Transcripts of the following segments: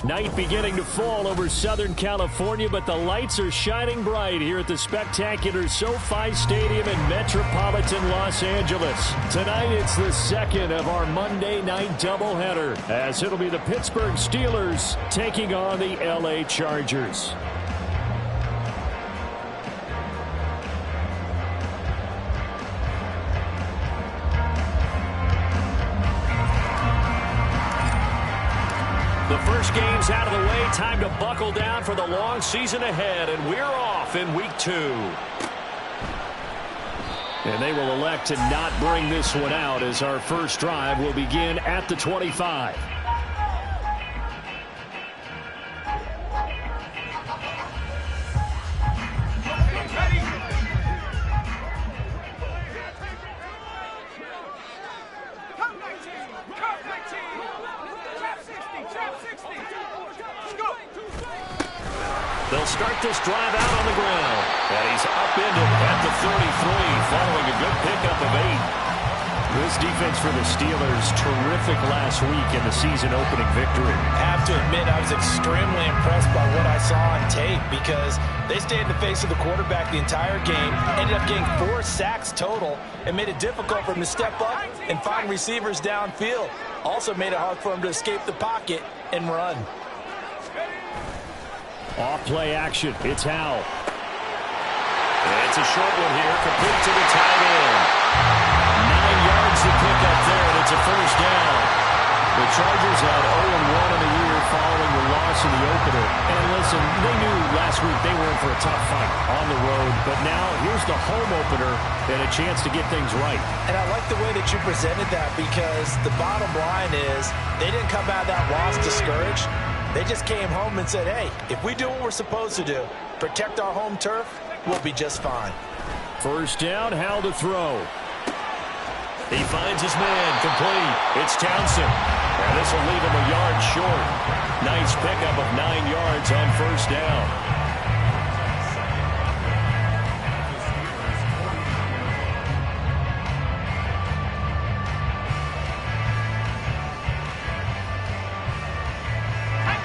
Night beginning to fall over Southern California, but the lights are shining bright here at the spectacular SoFi Stadium in metropolitan Los Angeles. Tonight, it's the second of our Monday night doubleheader, as it'll be the Pittsburgh Steelers taking on the LA Chargers. The first game's out of the way. Time to buckle down for the long season ahead, and we're off in week 2. And they will elect to not bring this one out, as our first drive will begin at the 25. They'll start this drive out on the ground. And he's upended at the 33, following a good pickup of 8. This defense for the Steelers, terrific last week in the season-opening victory. I have to admit, I was extremely impressed by what I saw on tape, because they stayed in the face of the quarterback the entire game, ended up getting 4 sacks total, and made it difficult for him to step up and find receivers downfield. Also made it hard for him to escape the pocket and run. Off-play action. It's Howell. It's a short one here, complete to the tight end. 9 yards to pick up there, and it's a first down. The Chargers had 0-1 in the year following the loss in the opener. And listen, they knew last week they were in for a tough fight on the road, but now here's the home opener and a chance to get things right. And I like the way that you presented that, because the bottom line is they didn't come out of that loss discouraged. They just came home and said, hey, if we do what we're supposed to do, protect our home turf, we'll be just fine. First down, Howell to throw. He finds his man, complete. It's Townsend. And this will leave him a yard short. Nice pickup of 9 yards on first down.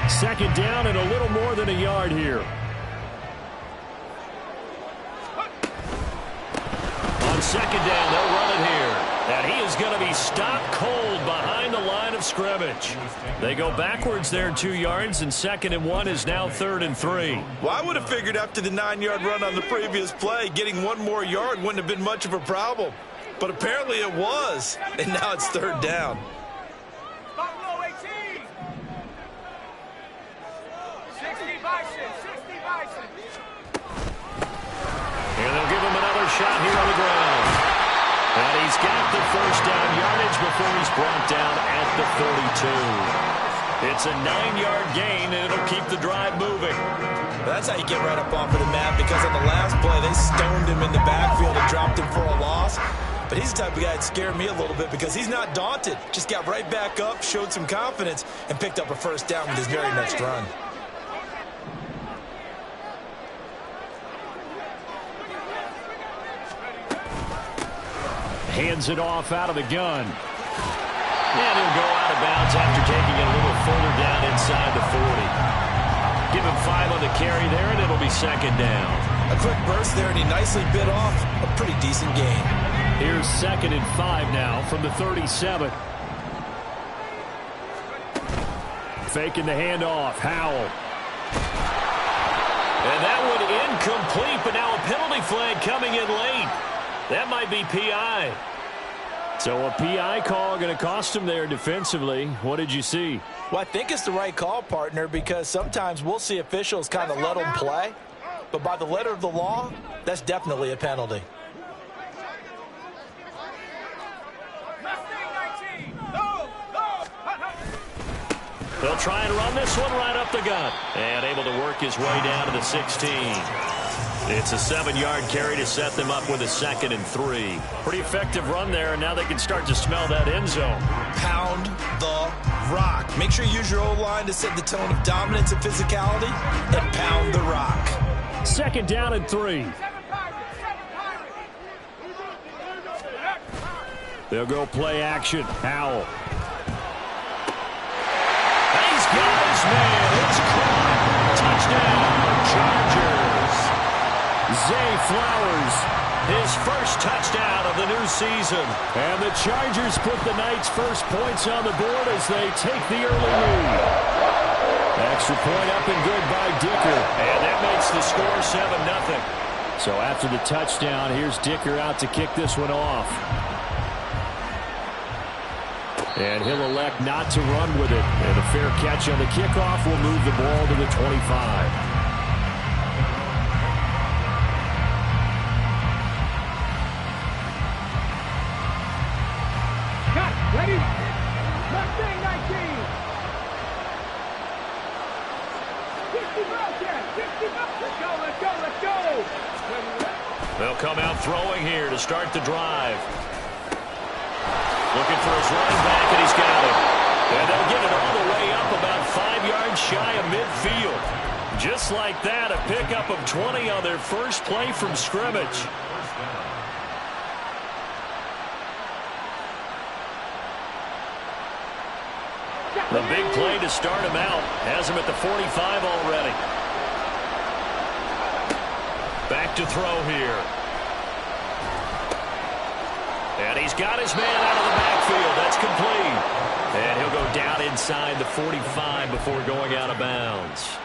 Second down and a little more than a yard here. On second down, they'll run it here. And he is going to be stopped cold behind the line of scrimmage. They go backwards there 2 yards, and 2nd and 1 is now 3rd and 3. Well, I would have figured after the 9-yard run on the previous play, getting 1 more yard wouldn't have been much of a problem. But apparently it was, and now it's 3rd down. And they'll give him another shot here on the ground. And he's got the first down yardage before he's brought down at the 42. It's a 9-yard gain, and it'll keep the drive moving. That's how you get right up off of the mat, because on the last play, they stoned him in the backfield and dropped him for a loss. But he's the type of guy that scared me a little bit, because he's not daunted. Just got right back up, showed some confidence, and picked up a first down with his very next run. Hands it off out of the gun. And he'll go out of bounds after taking it a little further down inside the 40. Give him 5 on the carry there, and it'll be 2nd down. A quick burst there, and he nicely bit off a pretty decent gain. Here's 2nd and 5 now from the 37. Faking the handoff. Howell. And that one incomplete, but now a penalty flag coming in late. That might be PI. So a PI call going to cost him there defensively. What did you see? Well, I think it's the right call, partner, because sometimes we'll see officials kind of let them play. But by the letter of the law, that's definitely a penalty. They'll try and run this one right up the gut. And able to work his way down to the 16. It's a 7-yard carry to set them up with a 2nd and 3. Pretty effective run there, and now they can start to smell that end zone. Pound the rock. Make sure you use your O-line to set the tone of dominance and physicality, and pound the rock. 2nd down and 3. They'll go play action. Howell. He's got his man. It's caught. Touchdown, Chargers. Zay Flowers, his first touchdown of the new season. And the Chargers put the night's first points on the board as they take the early lead. Extra point up and good by Dicker. And that makes the score 7-0. So after the touchdown, here's Dicker out to kick this one off. And he'll elect not to run with it. And a fair catch on the kickoff will move the ball to the 25. Ready? Mustang 19. 60 motion. 60 motion. Let's go, let's go. They'll come out throwing here to start the drive. Looking for his running back, and he's got it. And they'll get it all the way up about 5 yards shy of midfield. Just like that, a pickup of 20 on their first play from scrimmage. The big play to start him out. Has him at the 45 already. Back to throw here. And he's got his man out of the backfield. That's complete. And he'll go down inside the 45 before going out of bounds.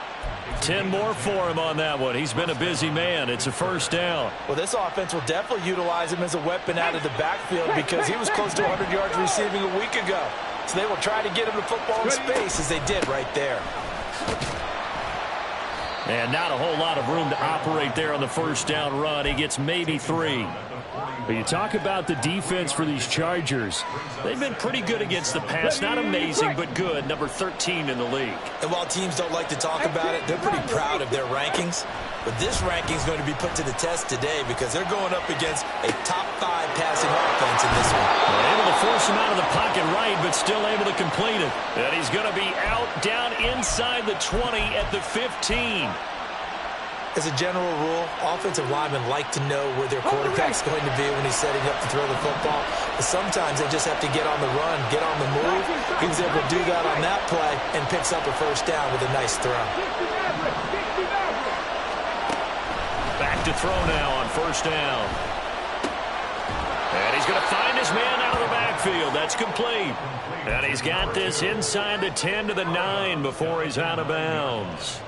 10 more for him on that one. He's been a busy man. It's a first down. Well, this offense will definitely utilize him as a weapon out of the backfield because he was close to 100 yards receiving a week ago. So they will try to get him the football in space as they did right there. And not a whole lot of room to operate there on the first down run. He gets maybe 3. But you talk about the defense for these Chargers. They've been pretty good against the pass. Not amazing, but good. Number 13 in the league. And while teams don't like to talk about it, they're pretty proud of their rankings. But this ranking is going to be put to the test today because they're going up against a top 5 passing offense in this one. They're able to force him out of the pocket right, but still able to complete it. And he's going to be out down inside the 20 at the 15. As a general rule, offensive linemen like to know where their quarterback's going to be when he's setting up to throw the football. But sometimes they just have to get on the run, get on the move. He was able to do that on that play and picks up a first down with a nice throw. Back to throw now on first down. And he's going to find his man out of the backfield. That's complete. And he's got this inside the 10 to the 9 before he's out of bounds.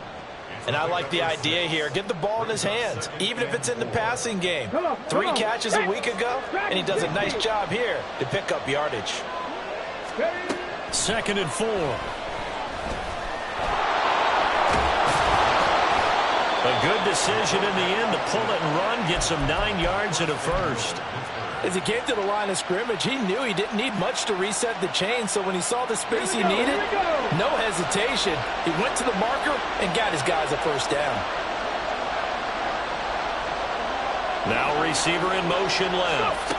And I like the idea here. Get the ball in his hands, even if it's in the passing game. 3 catches a week ago, and he does a nice job here to pick up yardage. 2nd and 4. A good decision in the end to pull it and run, gets him 9 yards and a first. As he came to the line of scrimmage, he knew he didn't need much to reset the chain, so when he saw the space he needed, no hesitation. He went to the marker and got his guys a first down. Now receiver in motion left.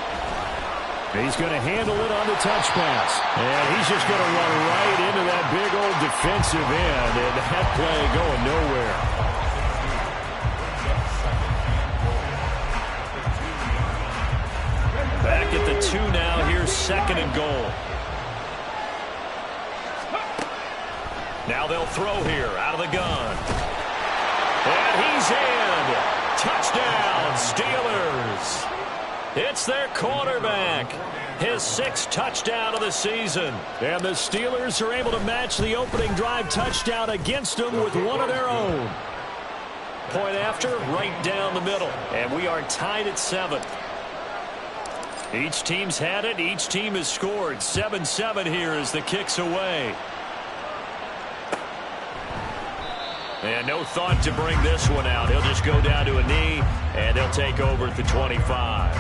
He's going to handle it on the touch pass. And he's just going to run right into that big old defensive end, and that play going nowhere. Back at the 2 now. Here's 2nd and goal. Now they'll throw here out of the gun. And he's in. Touchdown, Steelers. It's their quarterback. His 6th touchdown of the season. And the Steelers are able to match the opening drive touchdown against them with one of their own. Point after, right down the middle. And we are tied at 7. Each team's had it. Each team has scored. 7-7 here as the kick's away. And no thought to bring this one out. He'll just go down to a knee, and they'll take over at the 25.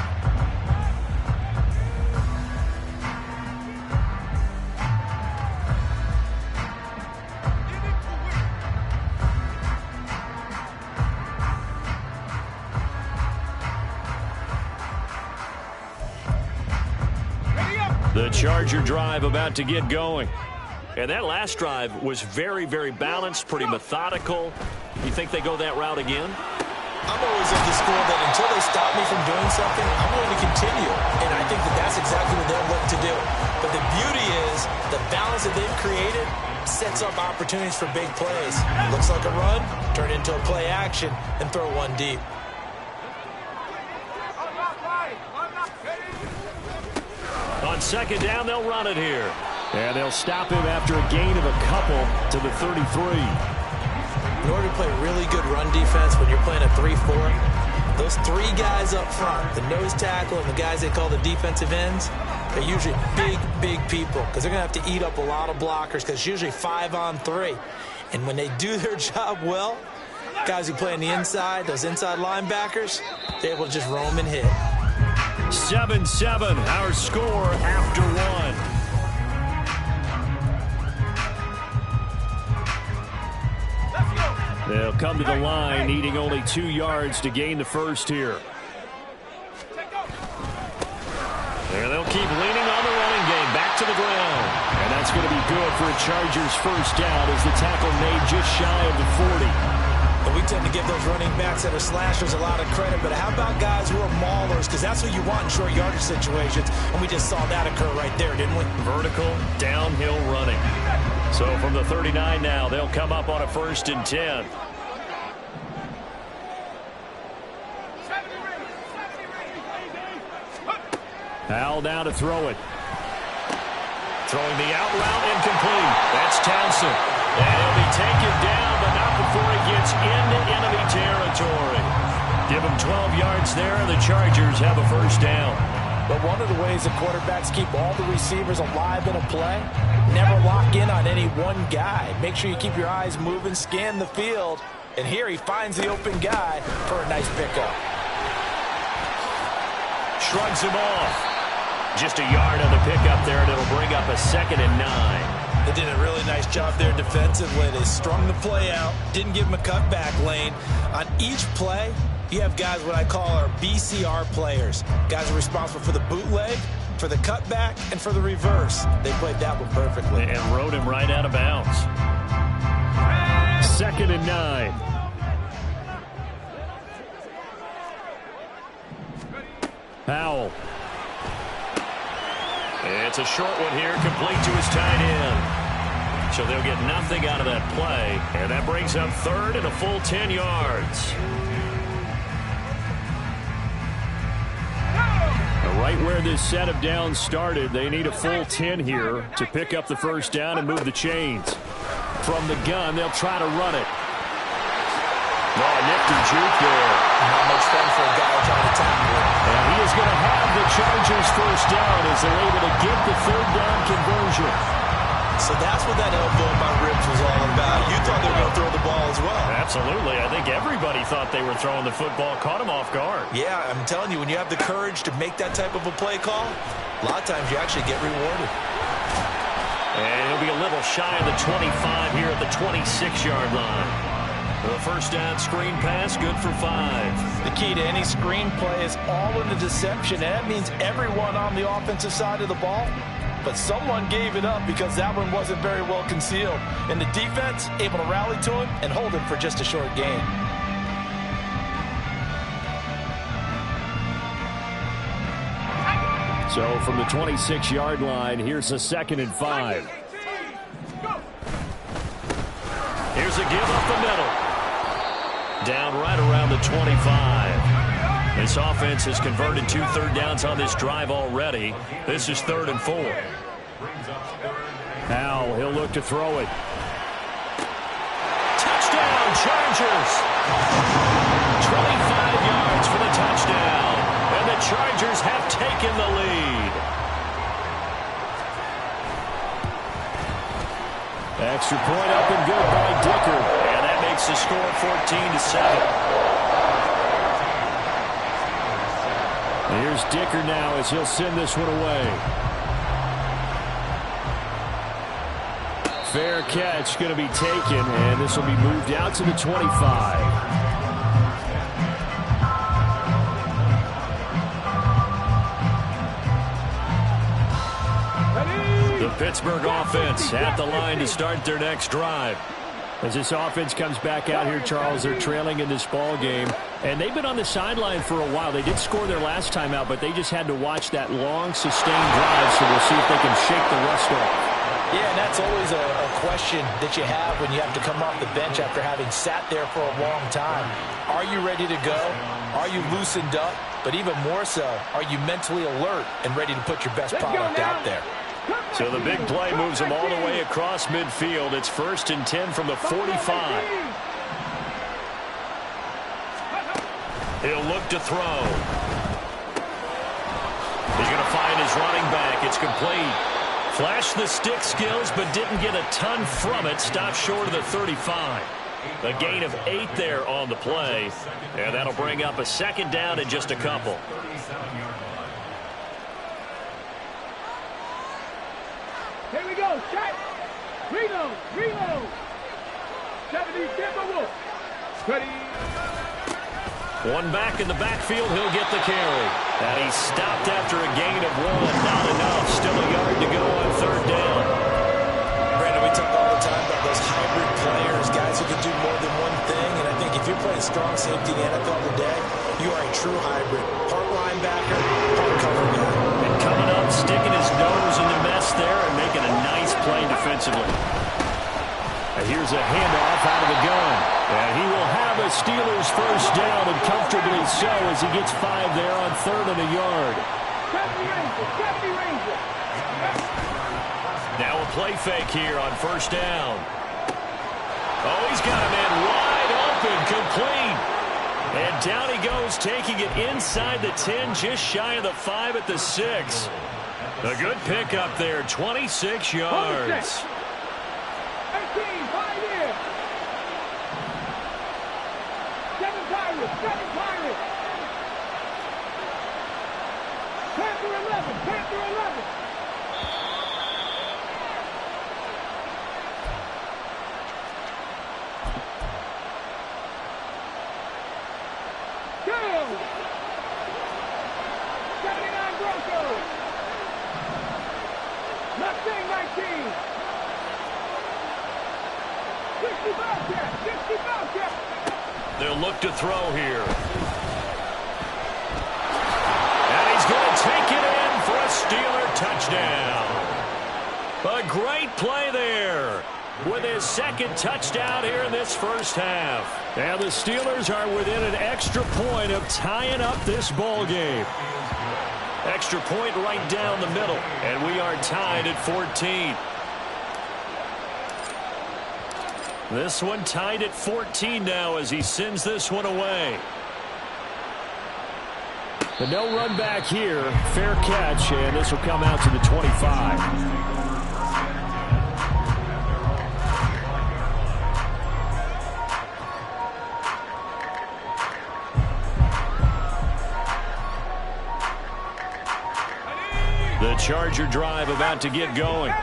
The Charger drive about to get going. And that last drive was very, very balanced, pretty methodical. You think they go that route again? I'm always of the school that until they stop me from doing something, I'm going to continue. And I think that that's exactly what they'll look to do. But the beauty is the balance that they've created sets up opportunities for big plays. Looks like a run, turn it into a play action, and throw one deep. On second down, they'll run it here. And they'll stop him after a gain of a couple to the 33. In order to play really good run defense when you're playing a 3-4, those three guys up front, the nose tackle and the guys they call the defensive ends, they're usually big, big people because they're going to have to eat up a lot of blockers because it's usually 5-on-3. And when they do their job well, guys who play on the inside, those inside linebackers, they're able to just roam and hit. 7-7, our score after one. They'll come to the line, needing only 2 yards to gain the first here. And they'll keep leaning on the running game, back to the ground. And that's going to be good for a Chargers first down as the tackle made just shy of the 40. And we tend to give those running backs that are slashers a lot of credit, but how about guys who are maulers? Because that's what you want in short yardage situations, and we just saw that occur right there, didn't we? Vertical, downhill running. So from the 39 now, they'll come up on a 1st and 10. Howell now to throw it. Throwing the out route incomplete. That's Townsend. And he'll be taken down, but not before he gets into enemy territory. Give him 12 yards there, and the Chargers have a first down. But one of the ways the quarterbacks keep all the receivers alive in a play, never lock in on any one guy. Make sure you keep your eyes moving, scan the field. And here he finds the open guy for a nice pickup. Shrugs him off. Just a yard on the pickup there, and it'll bring up a 2nd and 9. They did a really nice job there defensively. They strung the play out, didn't give him a cutback lane. On each play, you have guys what I call our BCR players. Guys are responsible for the bootleg, for the cutback, and for the reverse. They played that one perfectly. And rode him right out of bounds. 2nd and 9. Howell. It's a short one here, complete to his tight end. So they'll get nothing out of that play. And that brings up 3rd and a full 10 yards. Right where this set of downs started, they need a full 10 here to pick up the first down and move the chains. From the gun, they'll try to run it. Oh, nifty juke there. Not much fun for a guy trying to tackle it. And he is going to have the Chargers first down as they're able to get the 3rd down conversion. So that's what that elbow in my ribs was all about. You thought they were going to throw the ball as well. Absolutely. I think everybody thought they were throwing the football, caught him off guard. Yeah, I'm telling you, when you have the courage to make that type of a play call, a lot of times you actually get rewarded. And he'll be a little shy of the 25 here at the 26-yard line. The first down screen pass, good for 5. The key to any screen play is all in the deception, and that means everyone on the offensive side of the ball. But someone gave it up because that one wasn't very well concealed. And the defense able to rally to him and hold him for just a short gain. So from the 26-yard line, here's a 2nd and 5. Here's a give up the middle. Down right around the 25. This offense has converted 2 third downs on this drive already. This is 3rd and 4. Now he'll look to throw it. Touchdown, Chargers! 25 yards for the touchdown. And the Chargers have taken the lead. Extra point up and good by Dicker. And that makes the score 14-7. Here's Dicker now as he'll send this one away. Fair catch going to be taken, and this will be moved out to the 25. Pittsburgh offense at the line to start their next drive. As this offense comes back out here, Charles, they're trailing in this ball game. And they've been on the sideline for a while. They did score their last time out, but they just had to watch that long, sustained drive, so we'll see if they can shake the rust off. Yeah, and that's always a question that you have when you have to come off the bench after having sat there for a long time. Are you ready to go? Are you loosened up? But even more so, are you mentally alert and ready to put your best product out there? So the big play moves them all the way across midfield. It's 1st and 10 from the 45. He'll look to throw. He's going to find his running back. It's complete. Flashed the stick skills, but didn't get a ton from it. Stopped short of the 35. A gain of 8 there on the play. And that'll bring up a 2nd down in just a couple. Here we go, set. Reload, reload. 70 Timberwolves. Ready. One back in the backfield, he'll get the carry. And he's stopped after a gain of 1. Not enough. Still a yard to go on 3rd down. Brandon, we talk all the time about those hybrid players, guys who can do more than one thing. And I think if you're playing strong safety in the NFL today, you are a true hybrid. Part linebacker, part cover guy. And coming up, sticking his nose in the mess there and making a nice play defensively. And here's a handoff out of the gun. And he will have a Steelers 1st down, and comfortably so, as he gets 5 there on 3rd and a yard. 70 Rangers. Now a play fake here on 1st down. Oh, he's got a man wide open, complete. And down he goes, taking it inside the 10, just shy of the 5 at the 6. A good pickup there, 26 yards. 18, 5 here. 7 Pirates, 7 Pirates. Panther 11, Panther 11. Go! 79 Broncos. Mustang 19. 60 Bobcat, 60 Bobcat. They'll look to throw here. And he's going to take it in for a Steeler touchdown. A great play there with his 2nd touchdown here in this 1st half. And the Steelers are within an extra point of tying up this ball game. Extra point right down the middle. And we are tied at 14. This one tied at 14 now as he sends this one away. But no run back here. Fair catch, and this will come out to the 25. The Charger drive about to get going.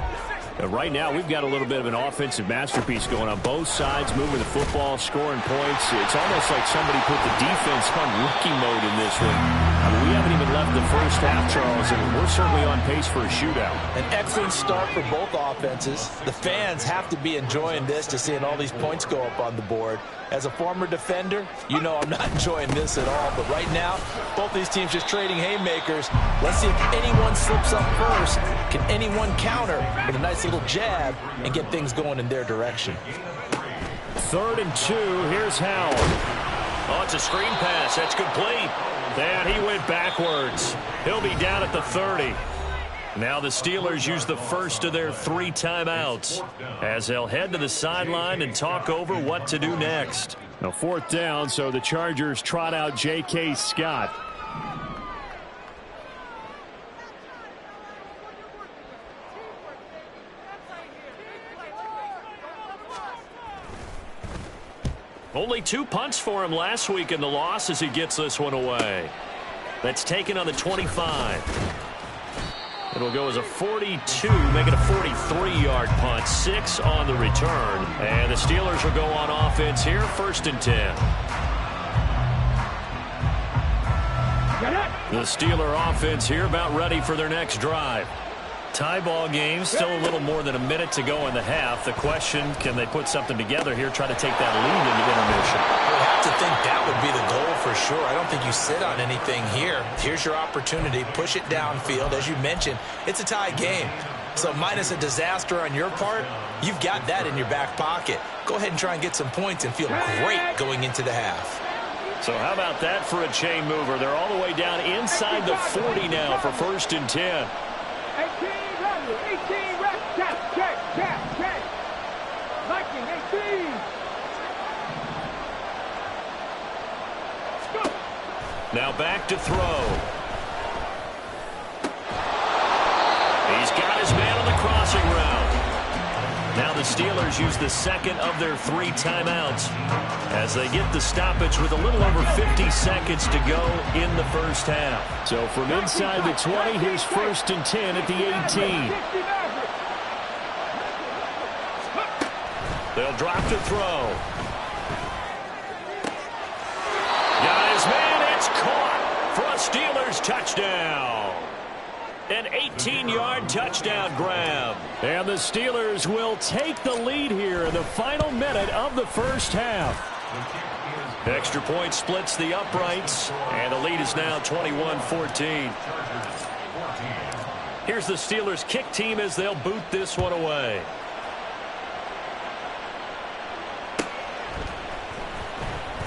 Right now, we've got a little bit of an offensive masterpiece going on both sides, moving the football, scoring points. It's almost like somebody put the defense on rookie mode in this one. I mean, we haven't even left the 1st half, Charles, and we're certainly on pace for a shootout. An excellent start for both offenses. The fans have to be enjoying this to seeing all these points go up on the board. As a former defender, you know I'm not enjoying this at all. But right now, both these teams just trading haymakers. Let's see if anyone slips up first. Can anyone counter with a nice little jab and get things going in their direction? 3rd and 2. Here's Howard. Oh, it's a screen pass. That's complete. And he went backwards. He'll be down at the 30. Now the Steelers use the 1st of their 3 timeouts as they'll head to the sideline and talk over what to do next. Now 4th down, so the Chargers trot out J.K. Scott. Only 2 punts for him last week in the loss as he gets this one away. That's taken on the 25. It'll go as a 42, make it a 43-yard punt, 6 on the return. And the Steelers will go on offense here, 1st and 10. The Steeler offense here about ready for their next drive. Tie ball game, still a little more than a minute to go in the half. The question, can they put something together here, try to take that lead into intermission? I would have to think that would be the goal for sure. I don't think you sit on anything here. Here's your opportunity. Push it downfield. As you mentioned, it's a tie game. So minus a disaster on your part, you've got that in your back pocket. Go ahead and try and get some points and feel great going into the half. So how about that for a chain mover? They're all the way down inside the 40 now for 1st and 10. 18 reps, check. Viking, 18. Now back to throw. He's got his man on the crossing route. Now the Steelers use the second of their 3 timeouts as they get the stoppage with a little over 50 seconds to go in the first half. So from inside the 20, here's 1st and 10 at the 18. They'll drop to throw. Got his man, it's caught for a Steelers touchdown. An 18-yard touchdown grab. And the Steelers will take the lead here in the final minute of the first half. Extra point splits the uprights, and the lead is now 21-14. Here's the Steelers kick team as they'll boot this one away.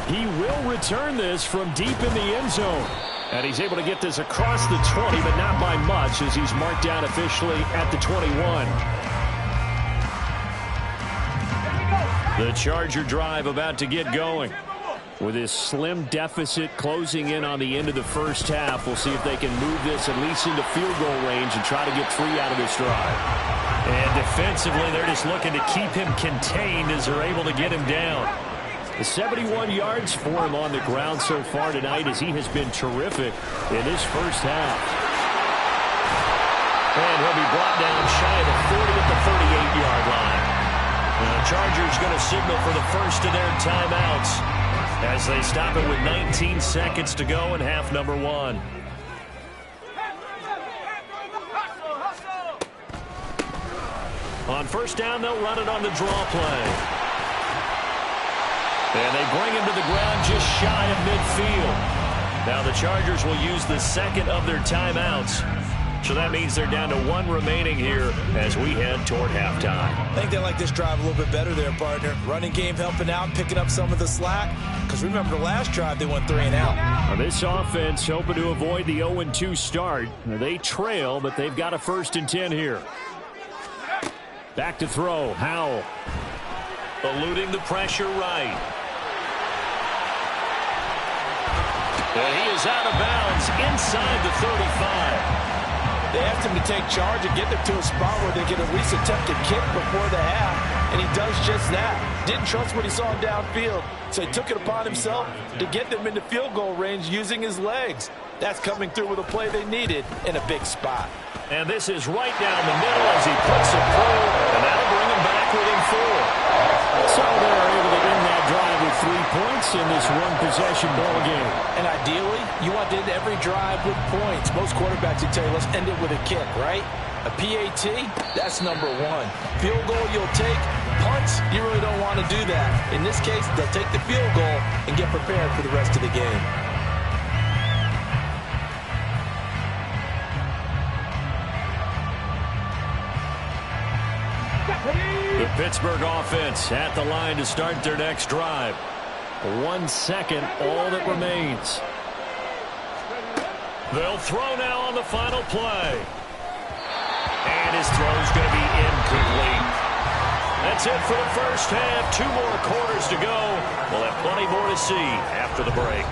He will return this from deep in the end zone. And he's able to get this across the 20, but not by much as he's marked down officially at the 21. The Charger drive about to get going. With his slim deficit closing in on the end of the first half, we'll see if they can move this at least into field goal range and try to get 3 out of this drive. And defensively, they're just looking to keep him contained as they're able to get him down. 71 yards for him on the ground so far tonight as he has been terrific in this first half. And he'll be brought down shy of the 40 at the 38-yard line. And the Chargers going to signal for the first of their timeouts as they stop it with 19 seconds to go in half number 1. On first down, they'll run it on the draw play. And they bring him to the ground just shy of midfield. Now the Chargers will use the second of their timeouts. So that means they're down to 1 remaining here as we head toward halftime. I think they like this drive a little bit better there, partner. Running game helping out, picking up some of the slack. Because remember the last drive, they went 3 and out. Now this offense hoping to avoid the 0-2 start. They trail, but they've got a 1st and 10 here. Back to throw. Howell. Eluding the pressure right. And he is out of bounds inside the 35. They asked him to take charge and get them to a spot where they can at least attempt a kick before the half, and he does just that. Didn't trust what he saw downfield, so he took it upon himself to get them into field goal range using his legs. That's coming through with a play they needed in a big spot. And this is right down the middle as he puts it through, and that'll bring him back within 4. So they're able to end that drive with 3 points in this one-possession ball game. And ideally, you want to end every drive with points. Most quarterbacks would tell you, let's end it with a kick, right? A PAT, that's number 1. Field goal you'll take. Punts, you really don't want to do that. In this case, they'll take the field goal and get prepared for the rest of the game. The Pittsburgh offense at the line to start their next drive. 1 second, all that remains. They'll throw now on the final play. And his throw's going to be incomplete. That's it for the first half. 2 more quarters to go. We'll have plenty more to see after the break.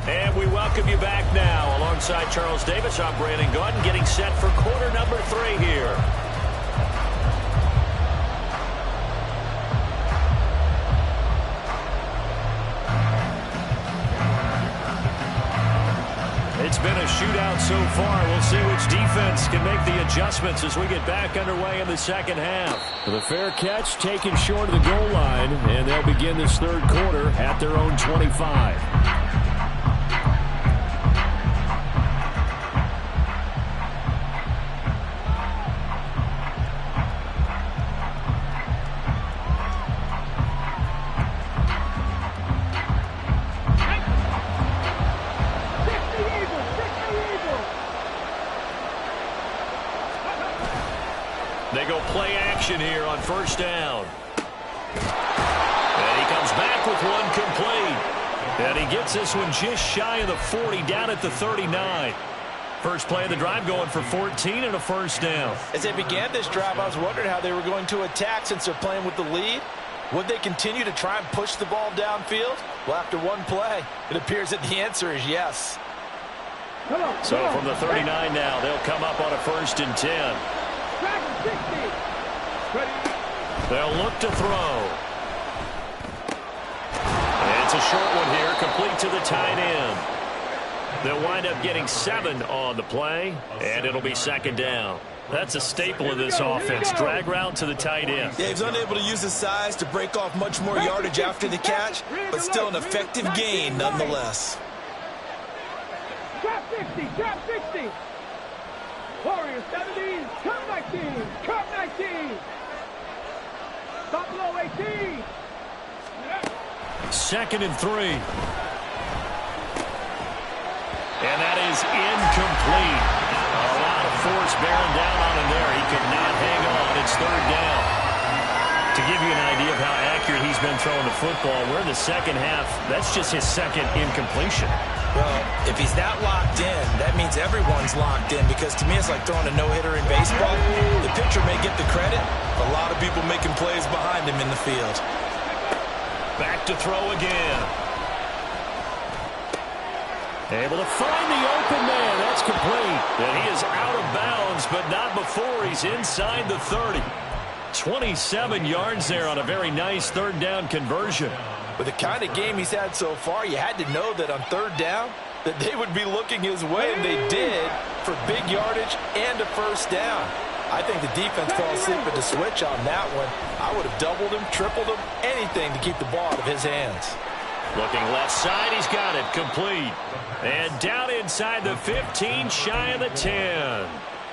And we welcome you back now. Alongside Charles Davis, I'm Brandon Gaudin, getting set for quarter number 3 here. It's been a shootout so far. We'll see which defense can make the adjustments as we get back underway in the second half. The fair catch taken short of the goal line, and they'll begin this third quarter at their own 25. They go play action here on first down. And he comes back with one complete. And he gets this one just shy of the 40, down at the 39. First play of the drive going for 14 and a first down. As they began this drive, I was wondering how they were going to attack since they're playing with the lead. Would they continue to try and push the ball downfield? Well, after one play, it appears that the answer is yes. So from the 39 now, they'll come up on a 1st and 10. They'll look to throw. And it's a short one here, complete to the tight end. They'll wind up getting 7 on the play, and it'll be 2nd down. That's a staple of this offense. Drag route to the tight end. Yeah, he's unable to use his size to break off much more yardage after the catch, but still an effective gain nonetheless. Trap 60, trap 60. Warriors 70, trap 19, trap 19. Stop below 18. 2nd and 3. And that is incomplete. A lot of force bearing down on him there. He could not hang on. It's 3rd down. To give you an idea of how accurate he's been throwing the football, we're in the second half. That's just his 2nd incompletion. Well, if he's that locked in, that means everyone's locked in, because to me it's like throwing a no-hitter in baseball. The pitcher may get the credit, A lot of people making plays behind him in the field. Back to throw again. Able to find the open man. That's complete. And he is out of bounds, but not before he's inside the 30. 27 yards there on a very nice 3rd down conversion. with the kind of game he's had so far, you had to know that on 3rd down that they would be looking his way, and they did, for big yardage and a 1st down. I think the defense fell asleep at the switch on that one. I would have doubled him, tripled him, anything to keep the ball out of his hands. Looking left side, he's got it, complete. And down inside the 15, shy of the 10.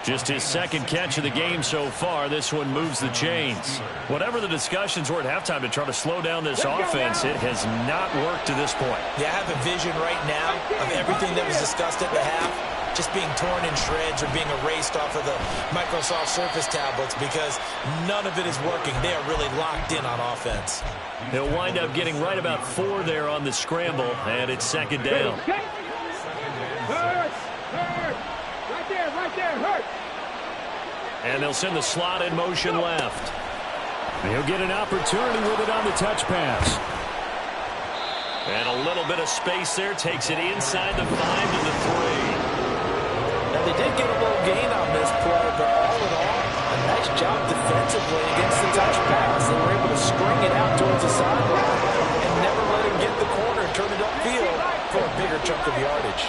Just his 2nd catch of the game so far. This one moves the chains. Whatever the discussions were at halftime to try to slow down this offense, it has not worked to this point. Yeah, I have a vision right now of everything that was discussed at the half just being torn in shreds or being erased off of the Microsoft Surface tablets, because none of it is working. They are really locked in on offense. He'll wind up getting right about 4 there on the scramble, and it's 2nd down. Hurt! Right there, hurt! And they'll send the slot in motion left. He'll get an opportunity with it on the touch pass. And a little bit of space there, takes it inside the 5 to the 3. Now, they did get a little gain on this play, but all in all, a nice job defensively against the touch pass. They were able to string it out towards the sideline and never let him get the corner and turn it upfield for a bigger chunk of yardage.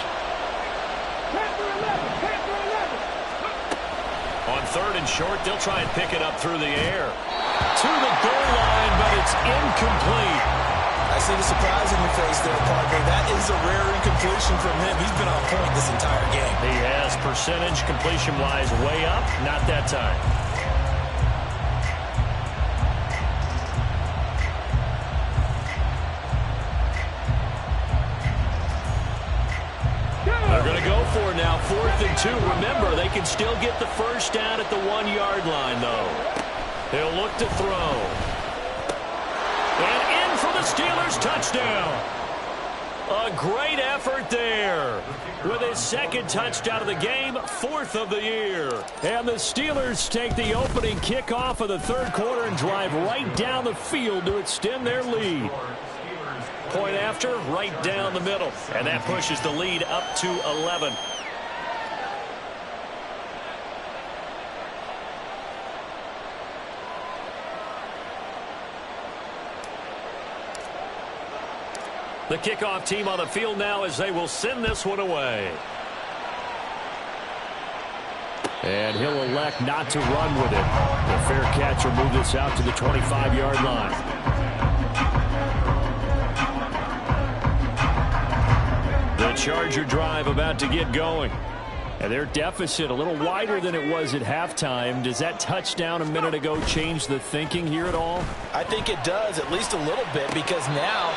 On 3rd and short, they'll try and pick it up through the air. To the goal line, but it's incomplete. I see the surprise in your face there, Parker. That is a rare incompletion from him. He's been on point this entire game. He has percentage completion-wise way up, not that time. They're going to go for it now, 4th and 2. Remember, they can still get the 1st down at the 1-yard line, though. They'll look to throw. And in for the Steelers, touchdown. A great effort there. With his 2nd touchdown of the game, 4th of the year. And the Steelers take the opening kickoff of the 3rd quarter and drive right down the field to extend their lead. Point after, right down the middle. And that pushes the lead up to 11. The kickoff team on the field now as they will send this one away. And he'll elect not to run with it. The fair catch will move this out to the 25-yard line. The Charger drive about to get going. And their deficit a little wider than it was at halftime. Does that touchdown a minute ago change the thinking here at all? I think it does, at least a little bit, because now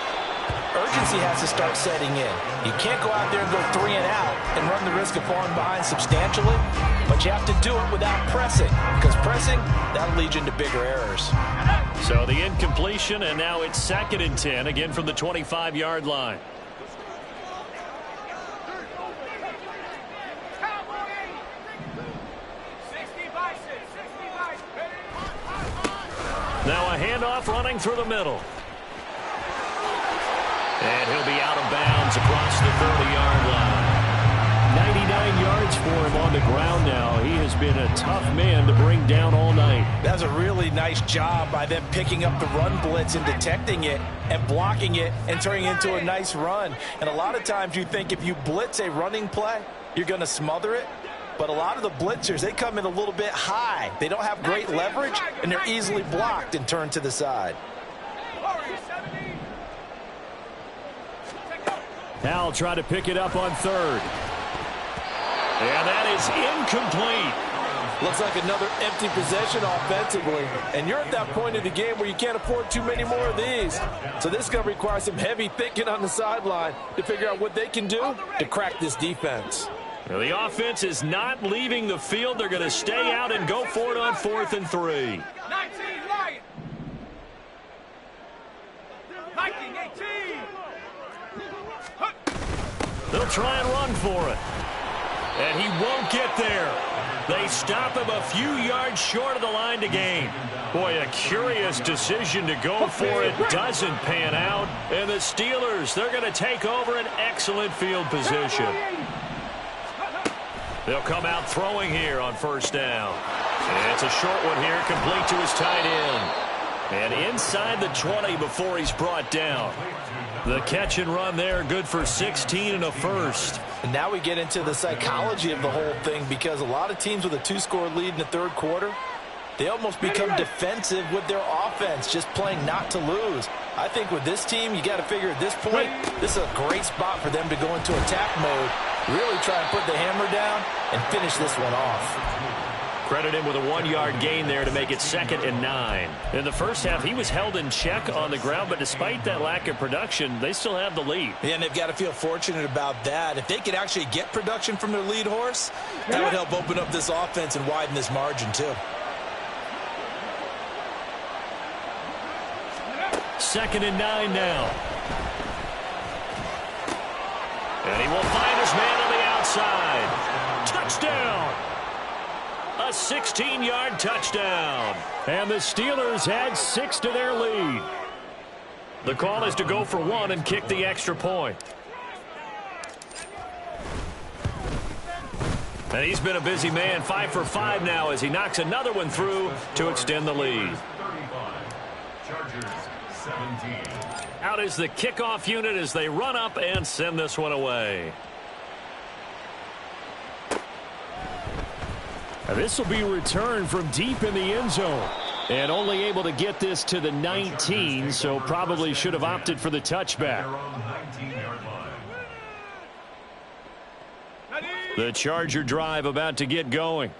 urgency has to start setting in. You can't go out there and go 3 and out and run the risk of falling behind substantially, but you have to do it without pressing, because pressing, that'll lead you into bigger errors. So the incompletion, and now it's 2nd and 10, again from the 25-yard line. Now a handoff running through the middle. And he'll be out of bounds across the 30-yard line. 99 yards for him on the ground now. He has been a tough man to bring down all night. That's a really nice job by them picking up the run blitz and detecting it and blocking it and turning it into a nice run. And a lot of times you think if you blitz a running play, you're going to smother it. But a lot of the blitzers, they come in a little bit high. They don't have great leverage, and they're easily blocked and turned to the side. Howell tried to pick it up on 3rd. And that is incomplete. Looks like another empty possession offensively. And you're at that point in the game where you can't afford too many more of these. So this is going to require some heavy thinking on the sideline to figure out what they can do to crack this defense. Well, the offense is not leaving the field. They're going to stay out and go for it on 4th and 3. 19, Lion. 19, 18. They'll try and run for it. And he won't get there. They stop him a few yards short of the line to gain. Boy, a curious decision to go for it. Doesn't pan out. And the Steelers, they're going to take over an excellent field position. They'll come out throwing here on 1st down. And it's a short one here, complete to his tight end. And inside the 20 before he's brought down. The catch and run there, good for 16 and a first. And now we get into the psychology of the whole thing, because a lot of teams with a 2-score lead in the 3rd quarter, they almost become defensive with their offense, just playing not to lose. I think with this team, you got to figure at this point, this is a great spot for them to go into attack mode, really try and put the hammer down and finish this one off. Credit him with a 1-yard gain there to make it 2nd and 9. In the first half, he was held in check on the ground, but despite that lack of production, they still have the lead. Yeah, and they've got to feel fortunate about that. If they could actually get production from their lead horse, that would help open up this offense and widen this margin too. 2nd and 9 now. And he will find his man on the outside. Touchdown! A 16-yard touchdown. And the Steelers add 6 to their lead. The call is to go for 1 and kick the extra point. And he's been a busy man, 5 for 5 now as he knocks another one through to extend the lead. Out is the kickoff unit as they run up and send this one away. Now this will be returned from deep in the end zone. And only able to get this to the 19, so probably should have opted for the touchback. The Charger drive about to get going.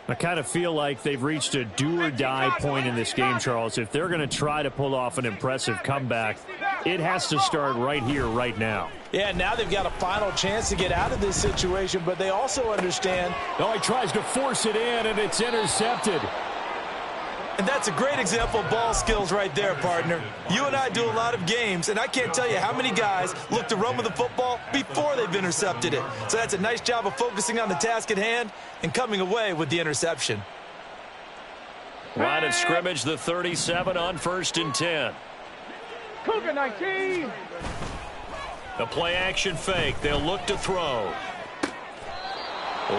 I kind of feel like they've reached a do-or-die point in this game, Charles. If they're going to try to pull off an impressive comeback, it has to start right here, right now. Yeah, now they've got a final chance to get out of this situation, but they also understand. No, he tries to force it in, and it's intercepted. And that's a great example of ball skills right there, partner. You and I do a lot of games, and I can't tell you how many guys look to run with the football before they've intercepted it. So that's a nice job of focusing on the task at hand and coming away with the interception. Line of scrimmage, the 37 on 1st and 10. Cougar 19. The play-action fake. They'll look to throw.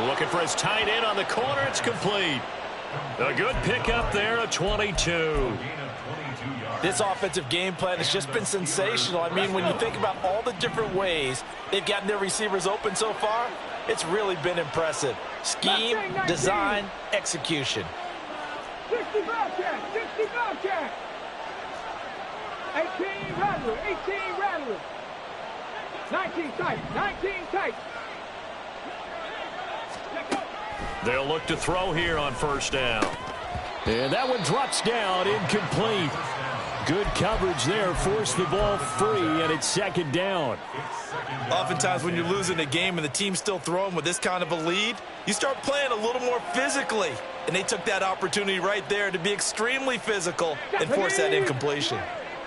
Looking for his tight end on the corner. It's complete. A good pickup there, a 22. This offensive game plan has just been sensational. I mean, when you think about all the different ways they've gotten their receivers open so far, It's really been impressive. Scheme, design, execution. 60 ball check, 60 ball check. 18 Rattler, 18 Rattler. 19 tight, 19 tight. They'll look to throw here on first down. And that one drops down, incomplete. Good coverage there, forced the ball free, and it's second down. Oftentimes when you're losing a game and the team's still throwing with this kind of a lead, you start playing a little more physically. And they took that opportunity right there to be extremely physical and force that incompletion.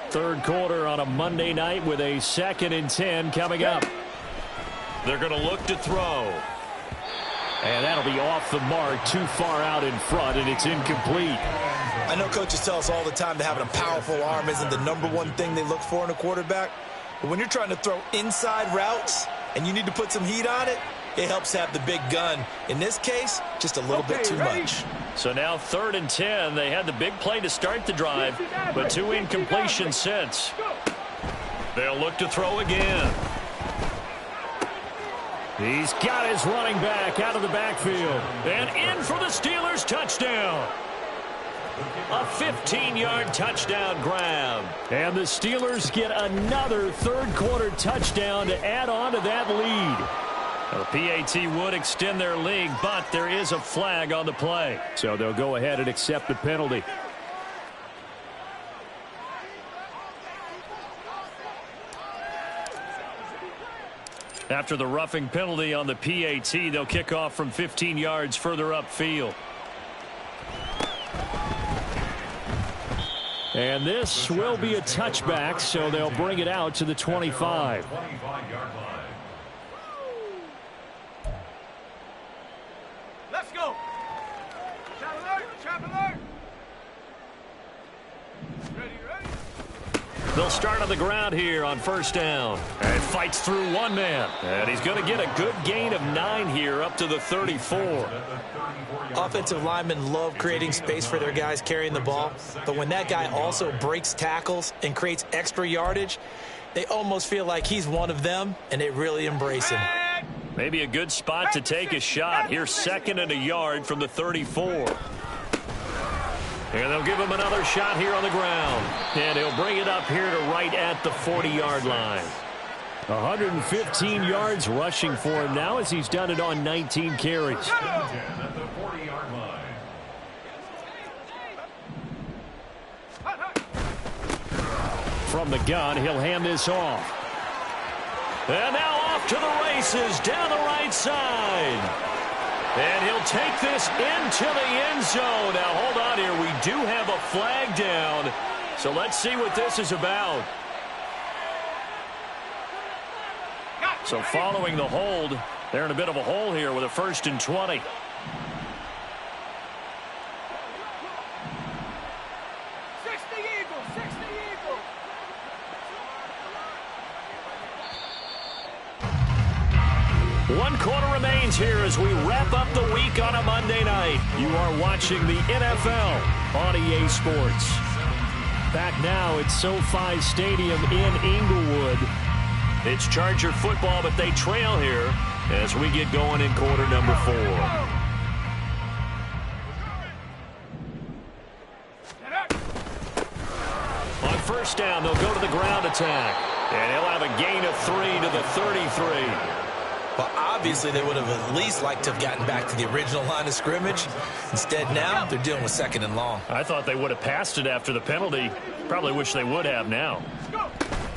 Third quarter on a Monday night with a 2nd and 10 coming up. They're going to look to throw. And that'll be off the mark, too far out in front, and it's incomplete. I know coaches tell us all the time that having a powerful arm isn't the #1 thing they look for in a quarterback. But when you're trying to throw inside routes and you need to put some heat on it, it helps have the big gun. In this case, just a little bit too much. So now 3rd and 10. They had the big play to start the drive, but 2 incompletions since. They'll look to throw again. He's got his running back out of the backfield. And in for the Steelers touchdown. A 15-yard touchdown grab. And the Steelers get another third-quarter touchdown to add on to that lead. The PAT would extend their lead, but there is a flag on the play. So they'll go ahead and accept the penalty. After the roughing penalty on the PAT, they'll kick off from 15 yards further upfield. And this will be a touchback, so they'll bring it out to the 25. Let's go. Trap alert, trap alert. Ready, ready. They'll start on the ground here on first down. And fights through one man. And he's going to get a good gain of 9 here up to the 34. Offensive linemen love creating space for their guys carrying the ball. But when that guy also breaks tackles and creates extra yardage, they almost feel like he's one of them, and they really embrace him. Maybe a good spot to take a shot. Here's 2nd and a yard from the 34. And they'll give him another shot here on the ground. And he'll bring it up here to right at the 40-yard line. 115 yards rushing for him now as he's done it on 19 carries. From the gun, he'll hand this off. And now off to the races down the right side. And he'll take this into the end zone. Now, hold on here. We do have a flag down. So let's see what this is about. So following the hold, they're in a bit of a hole here with a 1st and 20. One quarter remains here as we wrap up the week on a Monday night. You are watching the NFL on EA Sports. Back now at SoFi Stadium in Inglewood. It's Charger football, but they trail here as we get going in quarter number 4. On first down, they'll go to the ground attack. And he'll have a gain of 3 to the 33. Well, obviously, they would have at least liked to have gotten back to the original line of scrimmage. Instead, now they're dealing with 2nd and long. I thought they would have passed it after the penalty. Probably wish they would have now.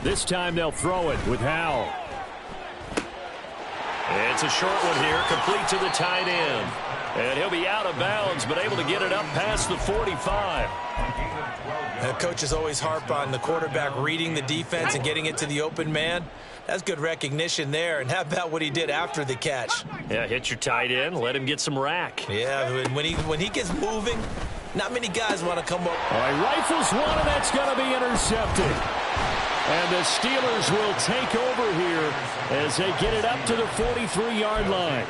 This time they'll throw it with Howell. It's a short one here, complete to the tight end. And he'll be out of bounds, but able to get it up past the 45. Coaches always harp on the quarterback reading the defense and getting it to the open man. That's good recognition there. And how about what he did after the catch? Yeah, hit your tight end, let him get some rack. Yeah, when he gets moving, not many guys want to come up. All right, rifles one, and that's going to be intercepted. And the Steelers will take over here as they get it up to the 43-yard line.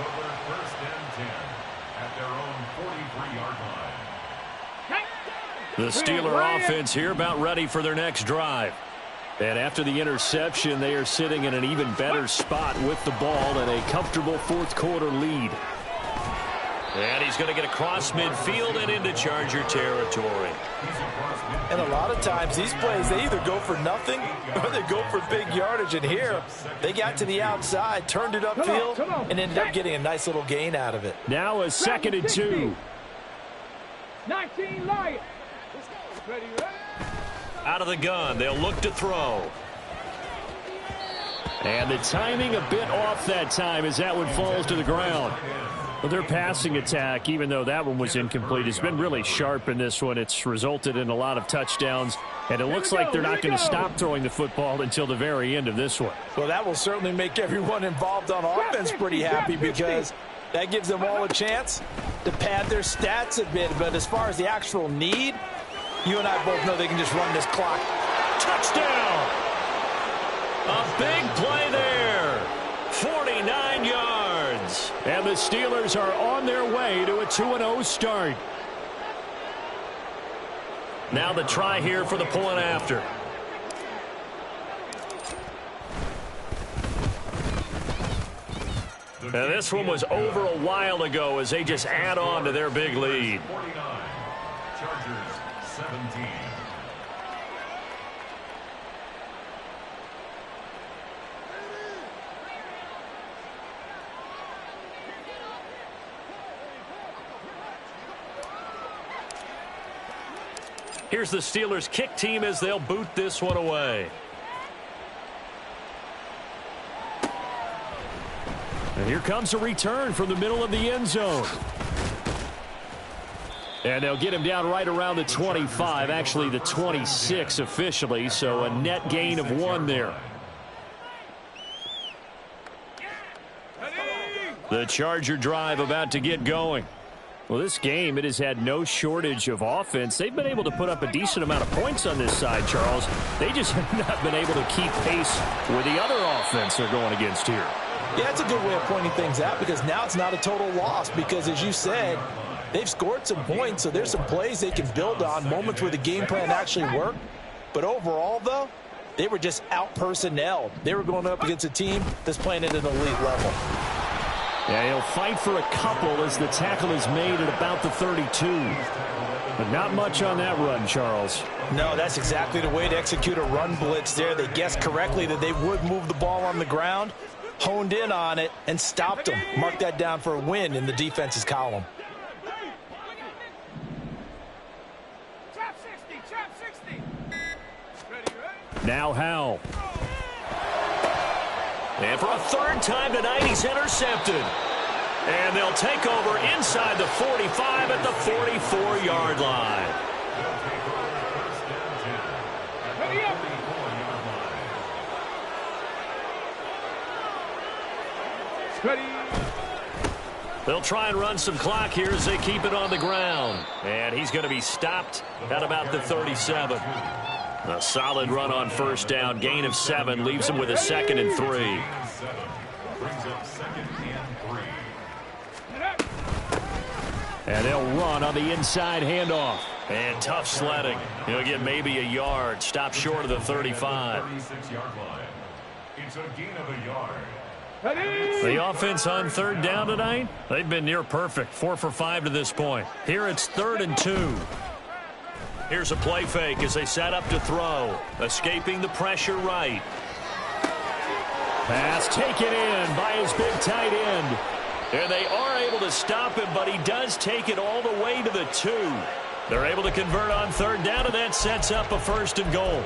The Steeler offense here about ready for their next drive. And after the interception, they are sitting in an even better spot with the ball and a comfortable fourth quarter lead. And he's going to get across midfield and into Charger territory. And a lot of times these plays, they either go for nothing or they go for big yardage. And here, they got to the outside, turned it upfield, and ended up getting a nice little gain out of it. Now a 2nd and 2. 19 Lions. Ready, ready. Out of the gun, they'll look to throw. And the timing a bit off that time as that one falls to the ground. Well, their passing attack, even though that one was incomplete, has been really sharp in this one. It's resulted in a lot of touchdowns, and it looks like they're not going to stop throwing the football until the very end of this one. Well, that will certainly make everyone involved on offense pretty happy because that gives them all a chance to pad their stats a bit. But as far as the actual need, you and I both know they can just run this clock. Touchdown! A big play there. 49 yards. And the Steelers are on their way to a 2-0 start. Now the try here for the point after. And this one was over a while ago as they just add on to their big lead. 49. Chargers 17. Here's the Steelers kick team as they'll boot this one away. And here comes a return from the middle of the end zone. And they'll get him down right around the 25, actually the 26 officially, so a net gain of 1 there. The Charger drive about to get going. Well, this game, it has had no shortage of offense. They've been able to put up a decent amount of points on this side, Charles. They just have not been able to keep pace with the other offense they're going against here. Yeah, that's a good way of pointing things out because now it's not a total loss because, as you said, they've scored some points, so there's some plays they can build on, moments where the game plan actually worked. But overall, though, they were just out-personnelled. They were going up against a team that's playing at an elite level. Yeah, he'll fight for a couple as the tackle is made at about the 32. But not much on that run, Charles. No, that's exactly the way to execute a run blitz there. They guessed correctly that they would move the ball on the ground, honed in on it, and stopped them. Mark that down for a win in the defense's column. Trap 60. Ready, ready. Now Howell. And for a 3rd time tonight, he's intercepted. And they'll take over inside the 45 at the 44-yard line. Ready up. Ready. They'll try and run some clock here as they keep it on the ground. And he's going to be stopped at about the 37. A solid run on 1st down. Gain of 7 leaves him with a 2nd and 3. Brings up 2nd and 3. And they'll run on the inside handoff. And tough sledding. He'll get maybe a yard. Stop short of the 35. 36-yard line. It's a gain of a yard. Ready. The offense on 3rd down tonight, they've been near perfect. 4 for 5 to this point. Here it's 3rd and 2. Here's a play fake as they set up to throw. Escaping the pressure right. Pass taken in by his big tight end. And they are able to stop him, but he does take it all the way to the 2. They're able to convert on 3rd down, and that sets up a 1st and goal.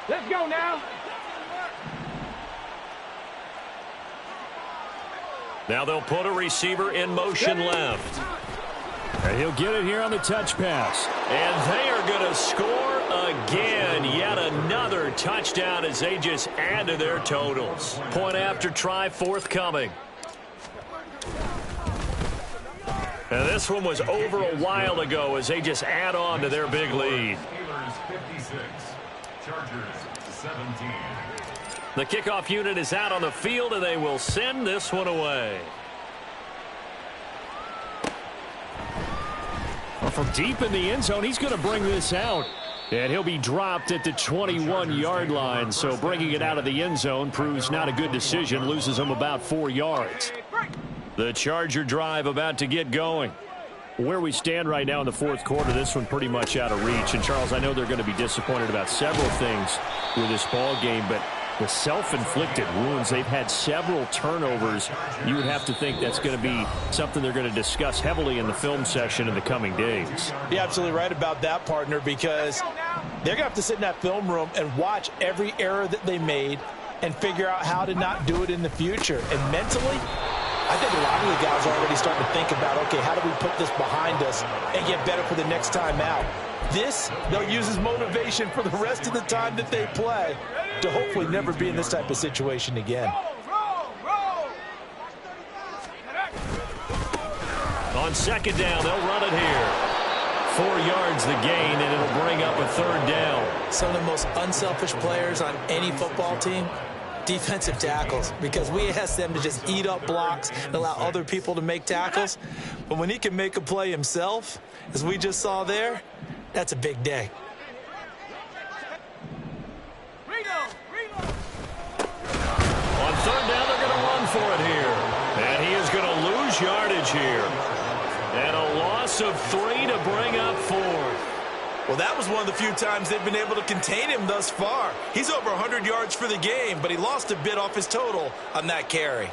Let's go now. Now they'll put a receiver in motion left. And he'll get it here on the touch pass. And they are going to score again. Yet another touchdown as they just add to their totals. Point after try forthcoming. And this one was over a while ago as they just add on to their big lead. Steelers 56. Chargers 17. The kickoff unit is out on the field, and they will send this one away. Well, from deep in the end zone, he's going to bring this out. And he'll be dropped at the 21-yard line. So bringing it out of the end zone proves not a good decision. Loses him about 4 yards. The Charger drive about to get going. Where we stand right now in the fourth quarter, this one pretty much out of reach. And, Charles, I know they're going to be disappointed about several things with this ball game, but the self-inflicted wounds, they've had several turnovers. You would have to think that's going to be something they're going to discuss heavily in the film session in the coming days. You're absolutely right about that, partner, because they're going to have to sit in that film room and watch every error that they made and figure out how to not do it in the future. And mentally, I think a lot of the guys are already starting to think about, okay, how do we put this behind us and get better for the next time out? This, they'll use as motivation for the rest of the time that they play to hopefully never be in this type of situation again. On second down, they'll run it here. 4 yards the gain, and it'll bring up a third down. Some of the most unselfish players on any football team, defensive tackles, because we ask them to just eat up blocks and allow other people to make tackles. But when he can make a play himself, as we just saw there, that's a big day. On third down, they're going to run for it here. And he is going to lose yardage here. And a loss of 3 to bring up 4. Well, that was one of the few times they've been able to contain him thus far. He's over 100 yards for the game, but he lost a bit off his total on that carry.